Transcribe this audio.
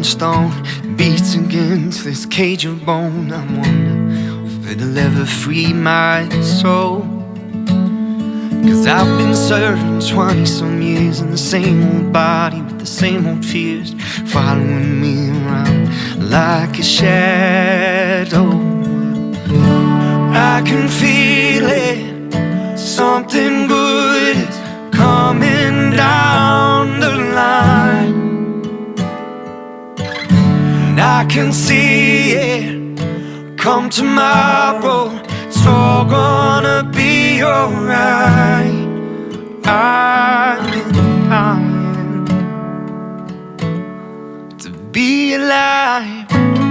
Stone beats against this cage of bone. I wonder if it'll ever free my soul. 'Cause I've been serving 20-some years in the same old body with the same old fears following me around like a shadow. I can feel it, something good is coming down the line. I can see it come tomorrow. It's all gonna be alright. I've been dying to be alive.